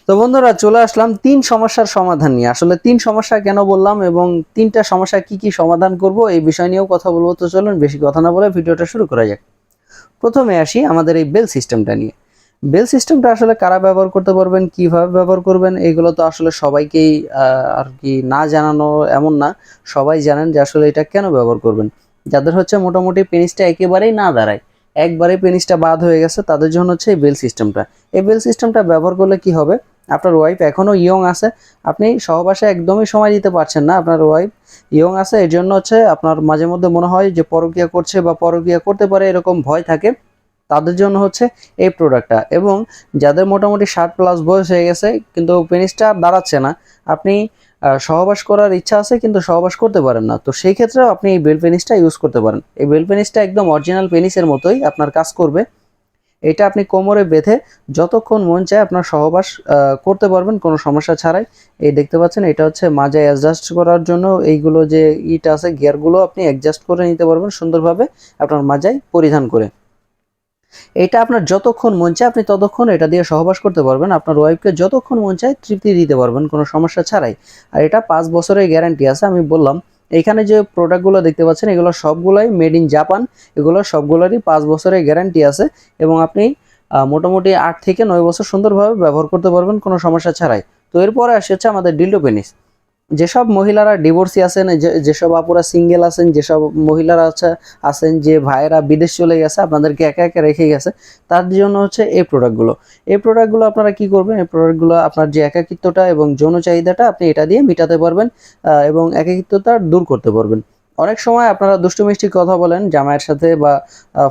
তো বন্ধুরা চলে আসলাম তিন সমস্যার সমাধান নিয়ে। আসলে তিন সমস্যা কেন বললাম এবং তিনটা সমস্যা কি কি সমাধান করব এই বিষয় নিয়েও কথা বলবো। তো চলুন বেশি কথা না বলে ভিডিওটা শুরু করা যাক। প্রথমে আসি আমাদের এই বেল সিস্টেমটা নিয়ে। বেল সিস্টেমটা আসলে কারা ব্যবহার করতে পারবেন, কিভাবে ব্যবহার করবেন, এগুলো তো আসলে সবাইকেই আর কি না জানানো এমন না। সবাই জানেন যে আসলে এটা কেন ব্যবহার করবেন। যাদের হচ্ছে মোটামুটি পেনিসটা একেবারেই না দাঁড়ায়, একবারে পেনিসটা বাদ হয়ে গেছে, তাদের জন্য হচ্ছে এই বেল সিস্টেমটা। এই বেল সিস্টেমটা ব্যবহার করলে কি হবে, আপনার ওয়াইফ এখনও ইয়ং আছে, আপনি সহবাসে একদমই সময় দিতে পারছেন না, আপনার ওয়াইফ ইয়ং আছে, এর জন্য হচ্ছে আপনার মাঝে মধ্যে মনে হয় যে পরকীয়া করছে বা পরকীয়া করতে পারে এরকম ভয় থাকে, তাদের জন্য হচ্ছে এই প্রোডাক্টটা। এবং যাদের মোটামুটি 60+ বয়স হয়ে গেছে কিন্তু পেনিসটা আর দাঁড়াচ্ছে না, আপনি সহবাস করার ইচ্ছা আছে কিন্তু সহবাস করতে পারেন না, তো সেই ক্ষেত্রেও আপনি এই বেল পেনিসটা ইউজ করতে পারেন। এই বেল পেনিসটা একদম অরিজিনাল পেনিসের মতোই আপনার কাজ করবে। এটা আপনি কোমরে বেঁধে যতক্ষণ মন চায় আপনার সহবাস করতে পারবেন কোনো সমস্যা ছাড়াই। এই দেখতে পাচ্ছেন, এটা হচ্ছে মাজায় অ্যাডজাস্ট করার জন্য এইগুলো যে ইটা আছে, গিয়ারগুলো আপনি অ্যাডজাস্ট করে নিতে পারবেন সুন্দরভাবে আপনার মাজায় পরিধান করে। এটা আপনার যতক্ষণ মন চায় আপনি ততক্ষণ এটা দিয়ে সহবাস করতে পারবেন, আপনার ওয়াইফকে যতক্ষণ মন চায় তৃপ্তি দিতে পারবেন কোনো সমস্যা ছাড়াই। আর এটা 5 বছরের গ্যারান্টি আছে। আমি বললাম এইখানে যে প্রোডাক্টগুলো দেখতে পাচ্ছেন এগুলো সবগুলোই মেড ইন জাপান, এগুলো সবগুলোরই 5 বছরের গ্যারান্টি আছে এবং আপনি মোটামুটি 8 থেকে 9 বছর সুন্দরভাবে ব্যবহার করতে পারবেন কোনো সমস্যা ছাড়াই। তো এরপরে আসে হচ্ছে আমাদের ডিল্ডো পেনিস। যেসব মহিলারা ডিভোর্সি আছেন, যেসব আপুরা সিঙ্গেল আছেন, যেসব মহিলারা আছেন যে ভাইয়েরা বিদেশ চলে গেছে, আপনাদেরকে একা একা রেখে গেছে, তার জন্য হচ্ছে এই প্রোডাক্টগুলো। এই প্রোডাক্টগুলো আপনারা কি করবেন, এই প্রোডাক্টগুলো আপনার যে একাকিত্বটা এবং যৌন চাহিদাটা আপনি এটা দিয়ে মেটাতে পারবেন এবং একাকিত্বতা দূর করতে পারবেন। অনেক সময় আপনারা দুষ্টু মিষ্টি কথা বলেন জামাইয়ের সাথে বা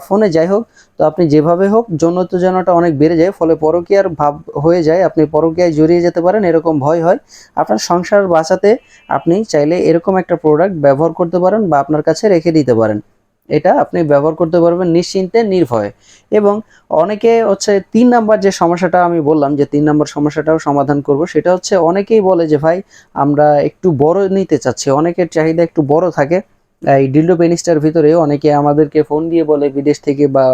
ফোনে, যাই হোক, তো আপনি যেভাবে হোক যৌন উত্তেজনাটা অনেক বেড়ে যায়, ফলে পরকীয়ার ভাব হয়ে যায়, আপনি পরকীয়ায় জড়িয়ে যেতে পারেন, এরকম ভয় হয়। আপনার সংসার বাঁচাতে আপনি চাইলে এরকম একটা প্রোডাক্ট ব্যবহার করতে পারেন বা আপনার কাছে রেখে দিতে পারেন। এটা আপনি ব্যবহার করতে পারবেন নিশ্চিন্তে, নির্ভয়ে। এবং অনেকে হচ্ছে 3 নাম্বার যে সমস্যাটা আমি বললাম যে 3 নাম্বার সমস্যাটাও সমাধান করব, সেটা হচ্ছে অনেকেই বলে যে ভাই আমরা একটু বড় নিতে চাচ্ছি, অনেকের চাহিদা একটু বড় থাকে। এই ডিল্ডো পেনিসটার ভিতরে অনেকে আমাদেরকে ফোন দিয়ে বলে বিদেশ থেকে বা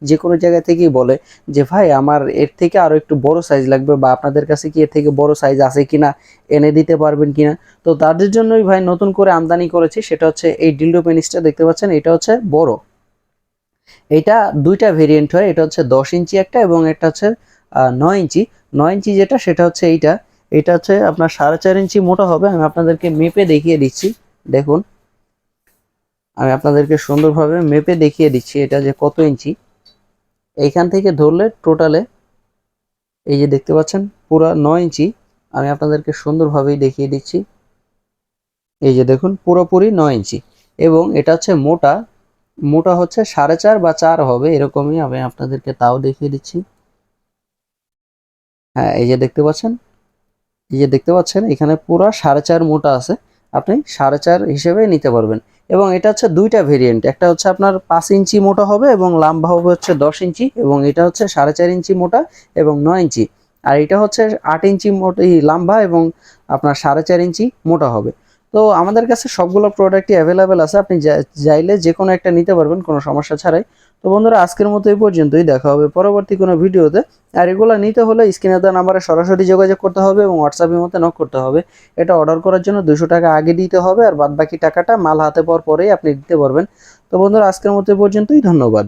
যে কোনো জায়গা থেকেই বলে যে ভাই আমার এর থেকে আরও একটু বড় সাইজ লাগবে, বা আপনাদের কাছে কি এর থেকে বড় সাইজ আছে কিনা, এনে দিতে পারবেন কিনা। তো তাদের জন্যই ভাই নতুন করে আমদানি করেছি, সেটা হচ্ছে এই ডিল্ডো পেনিসটা দেখতে পাচ্ছেন, এটা হচ্ছে বড়। এটা দুইটা ভেরিয়েন্ট হয়, এটা হচ্ছে 10 ইঞ্চি একটা এবং এটা হচ্ছে 9 ইঞ্চি। 9 ইঞ্চি যেটা সেটা হচ্ছে এইটা, এটা হচ্ছে আপনার 4.5 ইঞ্চি মোটা হবে। আমি আপনাদেরকে মেপে দেখিয়ে দিচ্ছি, দেখুন আমি আপনাদেরকে সুন্দরভাবে মেপে দেখিয়ে দিচ্ছি এটা যে কত ইঞ্চি। এইখান থেকে ধরলে টোটালে এই যে দেখতে পাচ্ছেন পুরো 9 ইঞ্চি। আমি আপনাদেরকে সুন্দরভাবেই দেখিয়ে দিচ্ছি, এই যে দেখুন পুরোপুরি 9 ইঞ্চি। এবং এটা হচ্ছে মোটা, মোটা হচ্ছে 4.5 বা 4 হবে এরকমই, আমি আপনাদেরকে তাও দেখিয়ে দিচ্ছি। হ্যাঁ এই যে দেখতে পাচ্ছেন, এই যে দেখতে পাচ্ছেন এখানে পুরো 4.5 মোটা আছে, আপনি 4.5 হিসেবে নিতে পারবেন। এবং এটা হচ্ছে দুইটা ভেরিয়েন্ট, একটা হচ্ছে আপনার 5 ইঞ্চি মোটা হবে এবং লম্বা হবে হচ্ছে 10 ইঞ্চি, এবং এটা হচ্ছে 4.5 ইঞ্চি মোটা এবং 9 ইঞ্চি। আর এটা হচ্ছে 8 ইঞ্চি মোটা লম্বা এবং আপনার 4.5 ইঞ্চি মোটা হবে। তো আমাদের কাছে সবগুলো প্রোডাক্টই অ্যাভেলেবেল আছে, আপনি চাইলে যে কোনো একটা নিতে পারবেন কোনো সমস্যা ছাড়াই। তো বন্ধুরা আজকের মতো এই পর্যন্তই, দেখা হবে পরবর্তী কোনো ভিডিওতে। আর এগুলো নিতে হলে স্ক্রিনে দেওয়া নাম্বারে সরাসরি যোগাযোগ করতে হবে এবং হোয়াটসঅ্যাপের মধ্যে নক করতে হবে। এটা অর্ডার করার জন্য 200 টাকা আগে দিতে হবে, আর বাদ বাকি টাকাটা মাল হাতে পাওয়ার পরেই আপনি দিতে পারবেন। তো বন্ধুরা আজকের মতো এই পর্যন্তই, ধন্যবাদ।